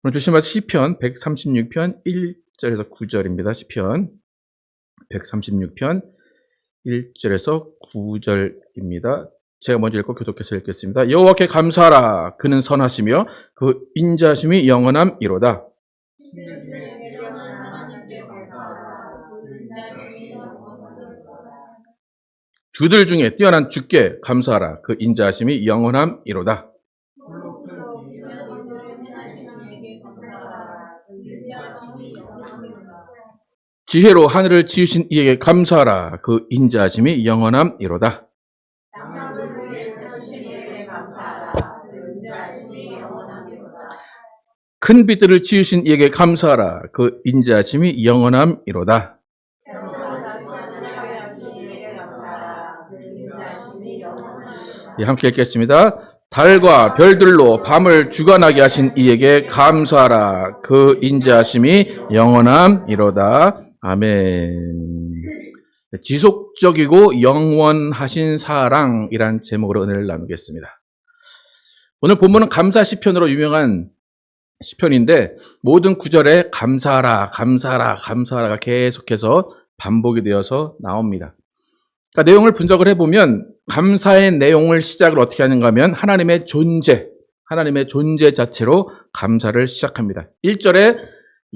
오늘 주신 말씀 시편 136편 1절에서 9절입니다. 시편 136편 1절에서 9절입니다. 제가 먼저 읽고 교독해서 읽겠습니다. 여호와께 감사하라. 그는 선하시며 그 인자하심이 영원함이로다. 주들 중에 뛰어난 주께 감사하라. 그 인자하심이 영원함이로다. 지혜로 하늘을 지으신 이에게 감사하라. 그 인자하심이 영원함이로다. 큰 빛들을 지으신 이에게 감사하라. 그 인자하심이 영원함이로다. 예, 함께 읽겠습니다. 달과 별들로 밤을 주관하게 하신 이에게 감사하라. 그 인자하심이 영원함이로다. 아멘. 지속적이고 영원하신 사랑이란 제목으로 은혜를 나누겠습니다. 오늘 본문은 감사 시편으로 유명한 시편인데 모든 구절에 감사하라, 감사하라, 감사하라가 계속해서 반복이 되어서 나옵니다. 그러니까 내용을 분석을 해보면 감사의 내용을 시작을 어떻게 하는가 하면 하나님의 존재 자체로 감사를 시작합니다. 1절에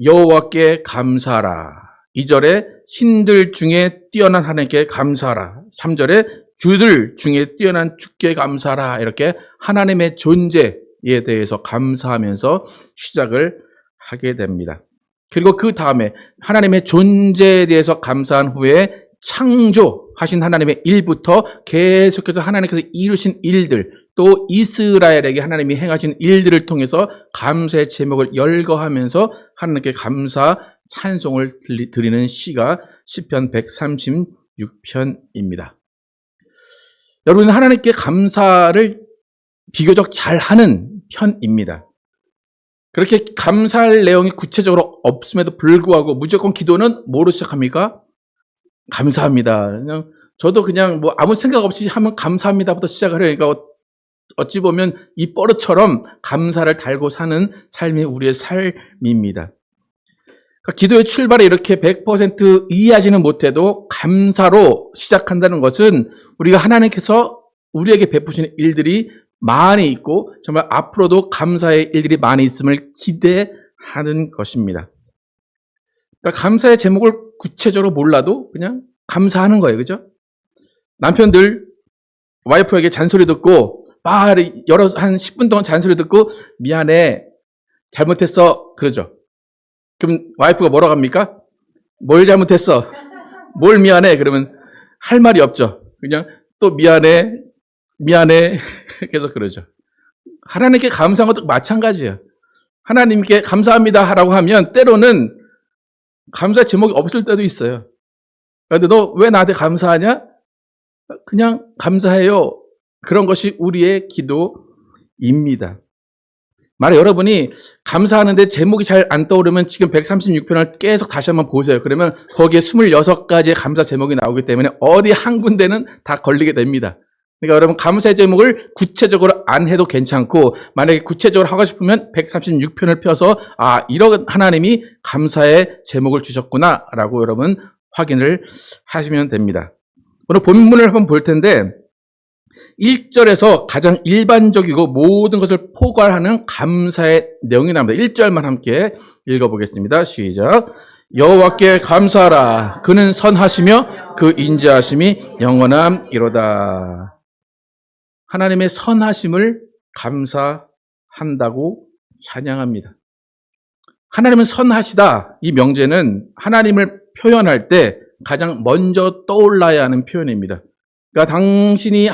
여호와께 감사하라. 2절에 신들 중에 뛰어난 하나님께 감사하라. 3절에 주들 중에 뛰어난 주께 감사하라. 이렇게 하나님의 존재에 대해서 감사하면서 시작을 하게 됩니다. 그리고 그 다음에 하나님의 존재에 대해서 감사한 후에 창조하신 하나님의 일부터 계속해서 하나님께서 이루신 일들, 또 이스라엘에게 하나님이 행하신 일들을 통해서 감사의 제목을 열거하면서 하나님께 감사 찬송을 드리는 시가 시편 136편입니다. 여러분, 하나님께 감사를 비교적 잘하는 편입니다. 그렇게 감사할 내용이 구체적으로 없음에도 불구하고 무조건 기도는 뭐로 시작합니까? 감사합니다. 그냥 저도 그냥 뭐 아무 생각 없이 하면 감사합니다부터 시작을 해요. 그러니까 어찌 보면 이 버릇처럼 감사를 달고 사는 삶이 우리의 삶입니다. 그러니까 기도의 출발에 이렇게 100% 이해하지는 못해도 감사로 시작한다는 것은 우리가 하나님께서 우리에게 베푸시는 일들이 많이 있고 정말 앞으로도 감사의 일들이 많이 있음을 기대하는 것입니다. 그러니까 감사의 제목을 구체적으로 몰라도 그냥 감사하는 거예요. 그죠? 남편들 와이프에게 잔소리 듣고 한 10분 동안 잔소리 듣고 미안해, 잘못했어 그러죠. 그럼 와이프가 뭐라고 합니까? 뭘 잘못했어? 뭘 미안해? 그러면 할 말이 없죠. 그냥 또 미안해 계속 그러죠. 하나님께 감사한 것도 마찬가지예요. 하나님께 감사합니다 라고 하면 때로는 감사 제목이 없을 때도 있어요. 그런데 너 왜 나한테 감사하냐? 그냥 감사해요. 그런 것이 우리의 기도입니다. 만약 여러분이 감사하는데 제목이 잘 안 떠오르면 지금 136편을 계속 다시 한번 보세요. 그러면 거기에 26가지의 감사 제목이 나오기 때문에 어디 한 군데는 다 걸리게 됩니다. 그러니까 여러분 감사의 제목을 구체적으로 안 해도 괜찮고 만약에 구체적으로 하고 싶으면 136편을 펴서 이런 하나님이 감사의 제목을 주셨구나 라고 여러분 확인을 하시면 됩니다. 오늘 본문을 한번 볼 텐데 1절에서 가장 일반적이고 모든 것을 포괄하는 감사의 내용이 나옵니다. 1절만 함께 읽어보겠습니다. 시작. 여호와께 감사하라. 그는 선하시며 그 인자하심이 영원함이로다. 하나님의 선하심을 감사한다고 찬양합니다. 하나님은 선하시다. 이 명제는 하나님을 표현할 때 가장 먼저 떠올라야 하는 표현입니다. 그러니까 당신이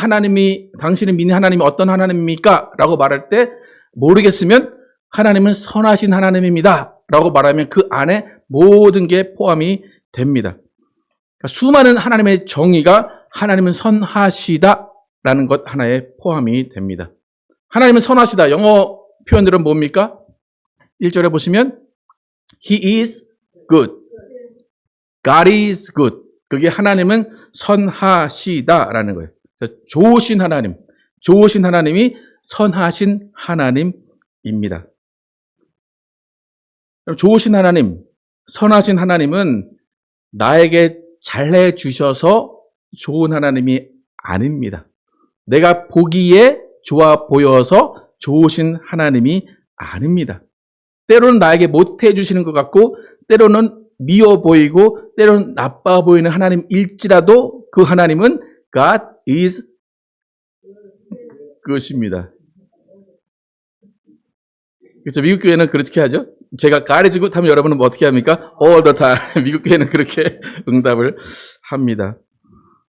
믿는 하나님이 어떤 하나님입니까? 라고 말할 때 모르겠으면 하나님은 선하신 하나님입니다. 라고 말하면 그 안에 모든 게 포함이 됩니다. 그러니까 수많은 하나님의 정의가 하나님은 선하시다 라는 것 하나에 포함이 됩니다. 하나님은 선하시다. 영어 표현들은 뭡니까? 1절에 보시면 He is good. God is good. 그게 하나님은 선하시다라는 거예요. 좋으신 하나님이 선하신 하나님입니다. 좋으신 하나님, 선하신 하나님은 나에게 잘해 주셔서 좋은 하나님이 아닙니다. 내가 보기에 좋아 보여서 좋으신 하나님이 아닙니다. 때로는 나에게 못해 주시는 것 같고, 때로는 미워 보이고, 때로는 나빠 보이는 하나님일지라도 그 하나님은 God is 그것입니다. 그렇죠. 미국 교회는 그렇게 하죠. 제가 God is good 하면 여러분은 뭐 어떻게 합니까? All the time. 미국 교회는 그렇게 응답을 합니다.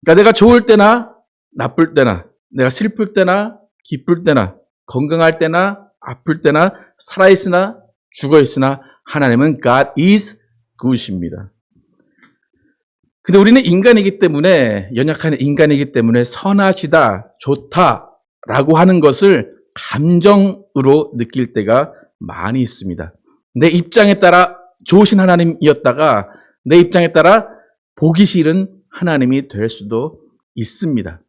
그러니까 내가 좋을 때나 나쁠 때나, 내가 슬플 때나 기쁠 때나, 건강할 때나 아플 때나, 살아있으나 죽어있으나 하나님은 God is good입니다. 근데 우리는 인간이기 때문에, 연약한 인간이기 때문에 선하시다, 좋다라고 하는 것을 감정으로 느낄 때가 많이 있습니다. 내 입장에 따라 좋으신 하나님이었다가 내 입장에 따라 보기 싫은 하나님이 될 수도 있습니다.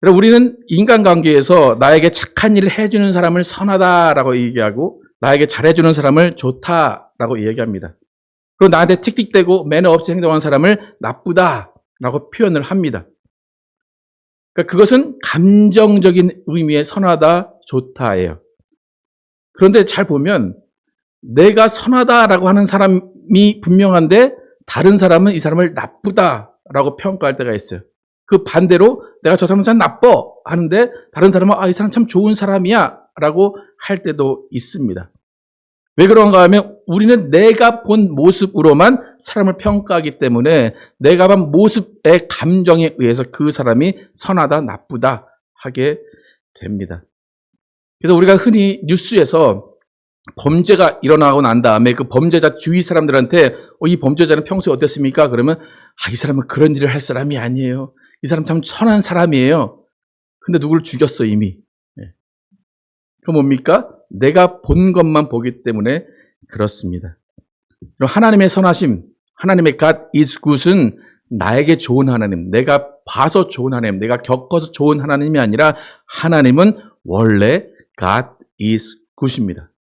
우리는 인간관계에서 나에게 착한 일을 해주는 사람을 선하다라고 얘기하고 나에게 잘해주는 사람을 좋다라고 얘기합니다. 그리고 나한테 틱틱대고 매너 없이 행동하는 사람을 나쁘다라고 표현을 합니다. 그러니까 그것은 감정적인 의미의 선하다, 좋다예요. 그런데 잘 보면 내가 선하다라고 하는 사람이 분명한데 다른 사람은 이 사람을 나쁘다라고 평가할 때가 있어요. 그 반대로 내가 저 사람은 참 나빠 하는데 다른 사람은 이 사람 참 좋은 사람이야 라고 할 때도 있습니다. 왜 그런가 하면 우리는 내가 본 모습으로만 사람을 평가하기 때문에 내가 본 모습의 감정에 의해서 그 사람이 선하다, 나쁘다 하게 됩니다. 그래서 우리가 흔히 뉴스에서 범죄가 일어나고 난 다음에 그 범죄자 주위 사람들한테 이 범죄자는 평소에 어땠습니까? 그러면 이 사람은 그런 일을 할 사람이 아니에요. 이 사람 참 선한 사람이에요. 근데 누구를 죽였어 이미. 그 뭡니까? 내가 본 것만 보기 때문에 그렇습니다. 하나님의 선하심, 하나님의 God is good은 나에게 좋은 하나님, 내가 봐서 좋은 하나님, 내가 겪어서 좋은 하나님이 아니라 하나님은 원래 God is good입니다.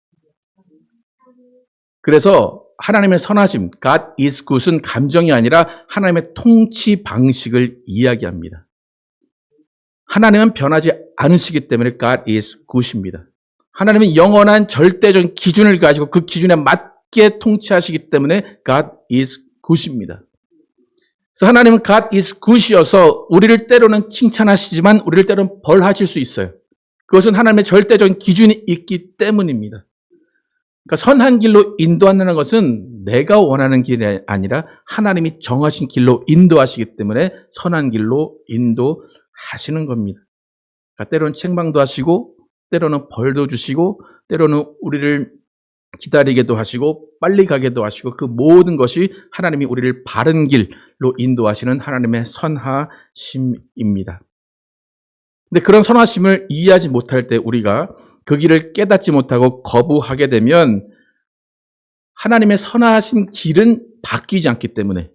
그래서 하나님의 선하심, God is good은 감정이 아니라 하나님의 통치 방식을 이야기합니다. 하나님은 변하지 않으시기 때문에 God is good입니다. 하나님은 영원한 절대적인 기준을 가지고 그 기준에 맞게 통치하시기 때문에 God is good입니다. 그래서 하나님은 God is good이어서 우리를 때로는 칭찬하시지만 우리를 때로는 벌하실 수 있어요. 그것은 하나님의 절대적인 기준이 있기 때문입니다. 그러니까 선한 길로 인도한다는 것은 내가 원하는 길이 아니라 하나님이 정하신 길로 인도하시기 때문에 선한 길로 인도하시는 겁니다. 그러니까 때로는 책망도 하시고 때로는 벌도 주시고 때로는 우리를 기다리게도 하시고 빨리 가게도 하시고 그 모든 것이 하나님이 우리를 바른 길로 인도하시는 하나님의 선하심입니다. 근데 그런 선하심을 이해하지 못할 때 우리가 그 길을 깨닫지 못하고 거부하게 되면 하나님의 선하신 길은 바뀌지 않기 때문에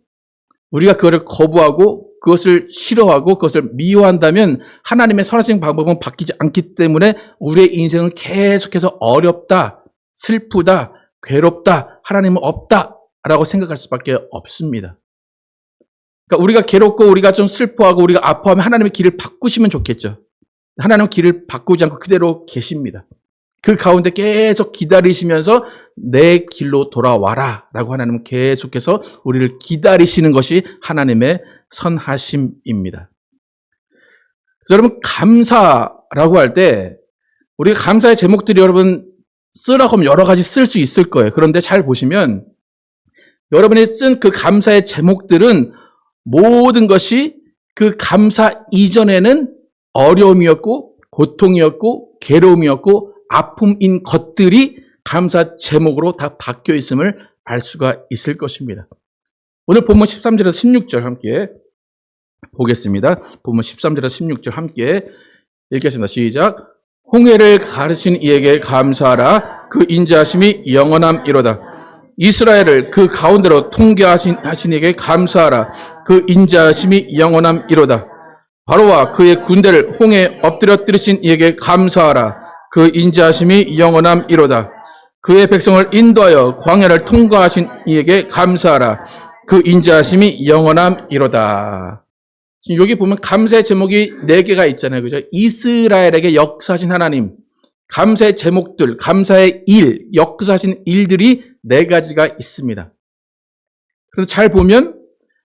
우리가 그것을 거부하고 그것을 싫어하고 그것을 미워한다면 하나님의 선하신 방법은 바뀌지 않기 때문에 우리의 인생은 계속해서 어렵다, 슬프다, 괴롭다, 하나님은 없다라고 생각할 수밖에 없습니다. 그러니까 우리가 괴롭고 우리가 좀 슬퍼하고 우리가 아파하면 하나님의 길을 바꾸시면 좋겠죠. 하나님은 길을 바꾸지 않고 그대로 계십니다. 그 가운데 계속 기다리시면서 내 길로 돌아와라 라고 하나님은 계속해서 우리를 기다리시는 것이 하나님의 선하심입니다. 그래서 여러분 감사라고 할 때 우리가 감사의 제목들이 여러분 쓰라고 하면 여러 가지 쓸 수 있을 거예요. 그런데 잘 보시면 여러분이 쓴 그 감사의 제목들은 모든 것이 그 감사 이전에는 어려움이었고 고통이었고 괴로움이었고 아픔인 것들이 감사 제목으로 다 바뀌어 있음을 알 수가 있을 것입니다. 오늘 본문 13절에서 16절 함께 보겠습니다. 본문 13절에서 16절 함께 읽겠습니다. 시작. 홍해를 가르신 이에게 감사하라. 그 인자하심이 영원함이로다. 이스라엘을 그 가운데로 통계하신 이에게 감사하라. 그 인자하심이 영원함이로다. 바로와 그의 군대를 홍해에 엎드려 뜨리신 이에게 감사하라. 그 인자하심이 영원함이로다. 그의 백성을 인도하여 광야를 통과하신 이에게 감사하라. 그 인자하심이 영원함이로다. 지금 여기 보면 감사의 제목이 4개가 있잖아요. 그죠? 이스라엘에게 역사하신 하나님, 감사의 제목들, 감사의 일, 역사하신 일들이 4가지가 있습니다. 그래서 잘 보면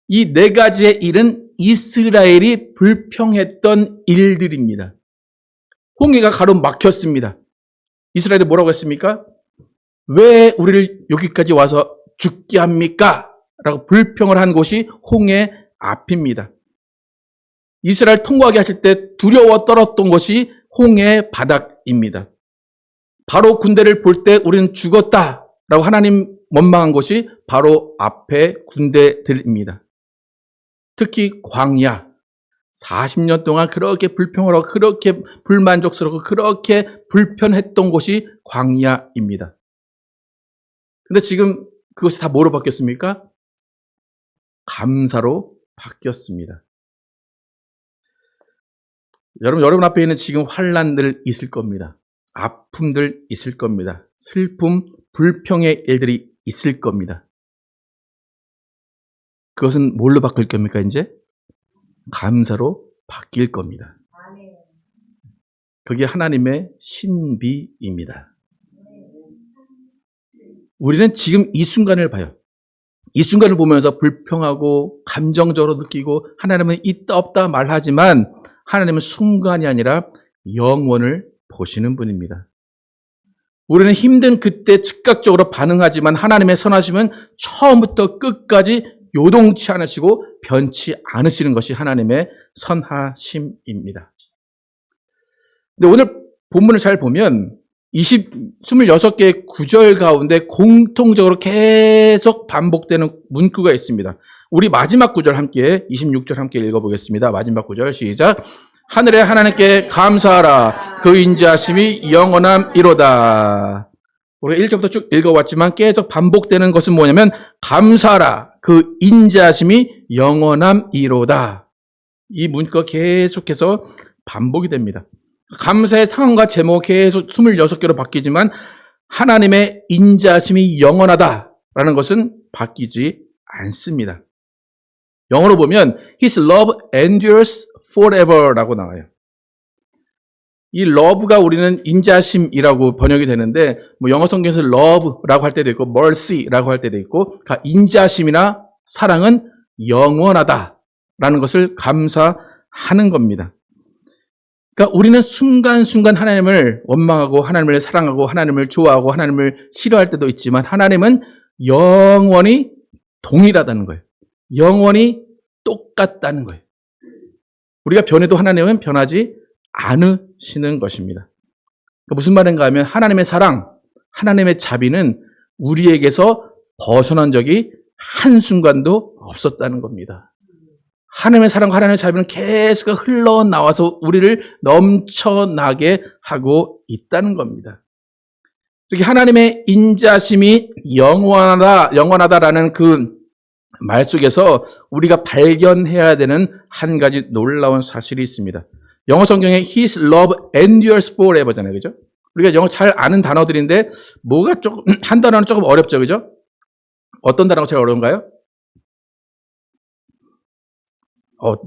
이 4가지의 일은 이스라엘이 불평했던 일들입니다. 홍해가 가로막혔습니다. 이스라엘이 뭐라고 했습니까? 왜 우리를 여기까지 와서 죽게 합니까? 라고 불평을 한 곳이 홍해 앞입니다. 이스라엘 통과하게 하실 때 두려워 떨었던 것이 홍해 바닥입니다. 바로 군대를 볼 때 우리는 죽었다라고 하나님 원망한 것이 바로 앞에 군대들입니다. 특히 광야, 40년 동안 그렇게 불평하고 그렇게 불만족스럽고 그렇게 불편했던 곳이 광야입니다. 근데 지금 그것이 다 뭐로 바뀌었습니까? 감사로 바뀌었습니다. 여러분 앞에 있는 지금 환난들 있을 겁니다. 아픔들 있을 겁니다. 슬픔, 불평의 일들이 있을 겁니다. 그것은 뭘로 바뀔 겁니까, 이제? 감사로 바뀔 겁니다. 그게 하나님의 신비입니다. 우리는 지금 이 순간을 봐요. 이 순간을 보면서 불평하고 감정적으로 느끼고 하나님은 있다 없다 말하지만 하나님은 순간이 아니라 영원을 보시는 분입니다. 우리는 힘든 그때 즉각적으로 반응하지만 하나님의 선하심은 처음부터 끝까지 요동치 않으시고 변치 않으시는 것이 하나님의 선하심입니다. 근데 오늘 본문을 잘 보면 26개의 구절 가운데 공통적으로 계속 반복되는 문구가 있습니다. 우리 마지막 구절 함께 26절 함께 읽어보겠습니다. 마지막 구절 시작. 하늘의 하나님께 감사하라. 그 인자하심이 영원함이로다. 우리가 1절부터 쭉 읽어왔지만 계속 반복되는 것은 뭐냐면 감사하라. 그 인자하심이 영원함이로다. 이 문구가 계속해서 반복이 됩니다. 감사의 상황과 제목 계속 26개로 바뀌지만 하나님의 인자하심이 영원하다라는 것은 바뀌지 않습니다. 영어로 보면 His love endures forever라고 나와요. 이 love가 우리는 인자심이라고 번역이 되는데 뭐 영어 성경에서 love라고 할 때도 있고 mercy라고 할 때도 있고 인자심이나 사랑은 영원하다라는 것을 감사하는 겁니다. 그러니까 우리는 순간순간 하나님을 원망하고 하나님을 사랑하고 하나님을 좋아하고 하나님을 싫어할 때도 있지만 하나님은 영원히 동일하다는 거예요. 영원히 똑같다는 거예요. 우리가 변해도 하나님은 변하지 않으시는 것입니다. 그러니까 무슨 말인가 하면 하나님의 사랑, 하나님의 자비는 우리에게서 벗어난 적이 한순간도 없었다는 겁니다. 하나님의 사랑과 하나님의 자비는 계속 흘러나와서 우리를 넘쳐나게 하고 있다는 겁니다. 이렇게 하나님의 인자심이 영원하다라는 그 말 속에서 우리가 발견해야 되는 한 가지 놀라운 사실이 있습니다. 영어 성경에 His love endures forever잖아요. 그죠? 우리가 영어 잘 아는 단어들인데 뭐가 조금 한 단어는 조금 어렵죠. 그죠? 어떤 단어가 제일 어려운가요?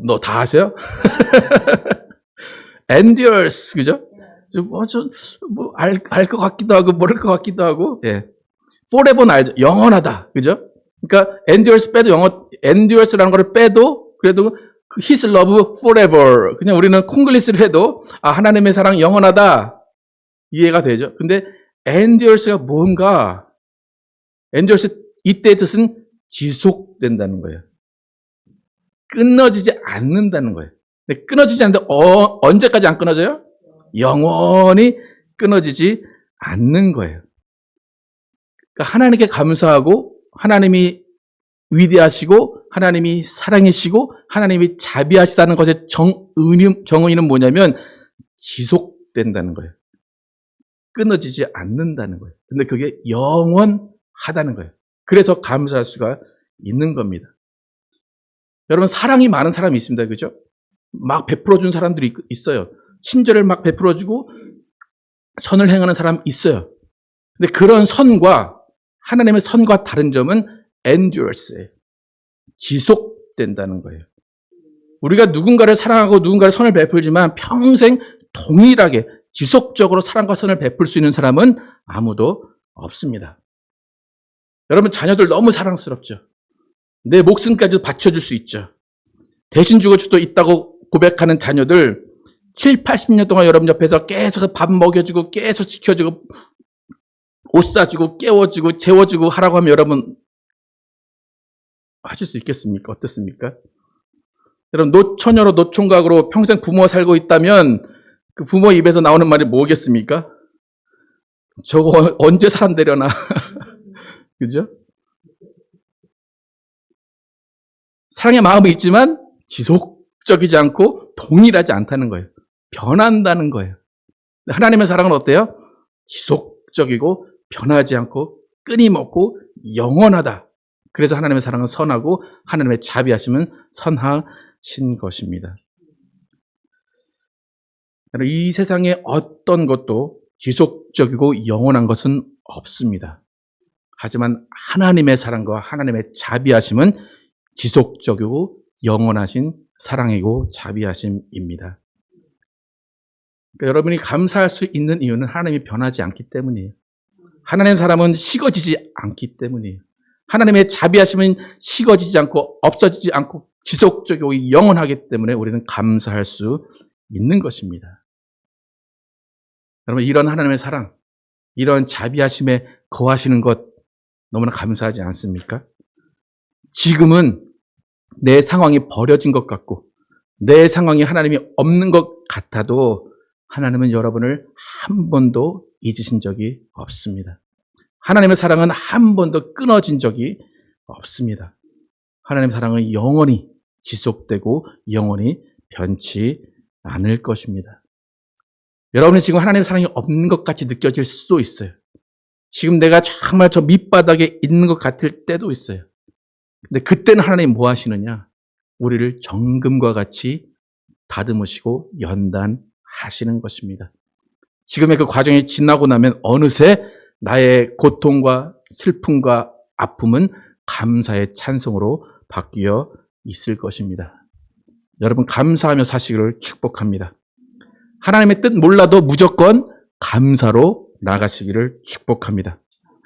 너 다 아세요? endures, 그죠? 알 것 같기도 하고, 모를 것 같기도 하고, 예. forever는 알죠? 영원하다. 그죠? 그러니까, endures 빼도 endures라는 거를 빼도, 그래도, his love forever. 그냥 우리는 콩글리스를 해도, 하나님의 사랑 영원하다. 이해가 되죠? 근데, endures가 뭔가, endures, 이때의 뜻은 지속된다는 거예요. 끊어지지 않는다는 거예요. 근데 끊어지지 않는데 언제까지 안 끊어져요? 영원히 끊어지지 않는 거예요. 그러니까 하나님께 감사하고 하나님이 위대하시고 하나님이 사랑이시고 하나님이 자비하시다는 것의 정의는 뭐냐면 지속된다는 거예요. 끊어지지 않는다는 거예요. 근데 그게 영원하다는 거예요. 그래서 감사할 수가 있는 겁니다. 여러분 사랑이 많은 사람이 있습니다. 그죠? 막 베풀어준 사람들이 있어요. 친절을 막 베풀어주고 선을 행하는 사람 있어요. 근데 그런 선과 하나님의 선과 다른 점은 endurance예요. 지속된다는 거예요. 우리가 누군가를 사랑하고 누군가를 선을 베풀지만 평생 동일하게 지속적으로 사랑과 선을 베풀 수 있는 사람은 아무도 없습니다. 여러분, 자녀들 너무 사랑스럽죠. 내 목숨까지 바쳐줄 수 있죠. 대신 죽을 수도 있다고 고백하는 자녀들 7, 80년 동안 여러분 옆에서 계속 밥 먹여주고 계속 지켜주고 옷 사주고 깨워주고 재워주고 하라고 하면 여러분 하실 수 있겠습니까? 어떻습니까? 여러분, 노처녀로 노총각으로 평생 부모와 살고 있다면 그 부모 입에서 나오는 말이 뭐겠습니까? 저거 언제 사람 되려나. 그죠? 사랑의 마음이 있지만 지속적이지 않고 동일하지 않다는 거예요. 변한다는 거예요. 하나님의 사랑은 어때요? 지속적이고 변하지 않고 끊임없고 영원하다. 그래서 하나님의 사랑은 선하고 하나님의 자비하심은 선하신 것입니다. 이 세상에 어떤 것도 지속적이고 영원한 것은 없습니다. 하지만 하나님의 사랑과 하나님의 자비하심은 지속적이고 영원하신 사랑이고 자비하심입니다. 그러니까 여러분이 감사할 수 있는 이유는 하나님이 변하지 않기 때문이에요. 하나님의 사랑은 식어지지 않기 때문이에요. 하나님의 자비하심은 식어지지 않고 없어지지 않고 지속적이고 영원하기 때문에 우리는 감사할 수 있는 것입니다. 여러분, 이런 하나님의 사랑, 이런 자비하심에 거하시는 것 너무나 감사하지 않습니까? 지금은 내 상황이 버려진 것 같고 내 상황이 하나님이 없는 것 같아도 하나님은 여러분을 한 번도 잊으신 적이 없습니다. 하나님의 사랑은 한 번도 끊어진 적이 없습니다. 하나님의 사랑은 영원히 지속되고 영원히 변치 않을 것입니다. 여러분이 지금 하나님의 사랑이 없는 것 같이 느껴질 수도 있어요. 지금 내가 정말 저 밑바닥에 있는 것 같을 때도 있어요. 근데 그때는 하나님이 뭐 하시느냐? 우리를 정금과 같이 다듬으시고 연단하시는 것입니다. 지금의 그 과정이 지나고 나면 어느새 나의 고통과 슬픔과 아픔은 감사의 찬송으로 바뀌어 있을 것입니다. 여러분, 감사하며 사시기를 축복합니다. 하나님의 뜻 몰라도 무조건 감사로 나가시기를 축복합니다.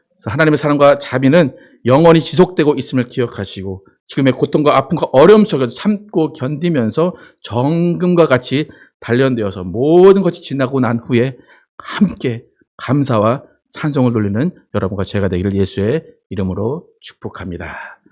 그래서 하나님의 사랑과 자비는 영원히 지속되고 있음을 기억하시고 지금의 고통과 아픔과 어려움 속에서 참고 견디면서 정금과 같이 단련되어서 모든 것이 지나고 난 후에 함께 감사와 찬송을 돌리는 여러분과 제가 되기를 예수의 이름으로 축복합니다.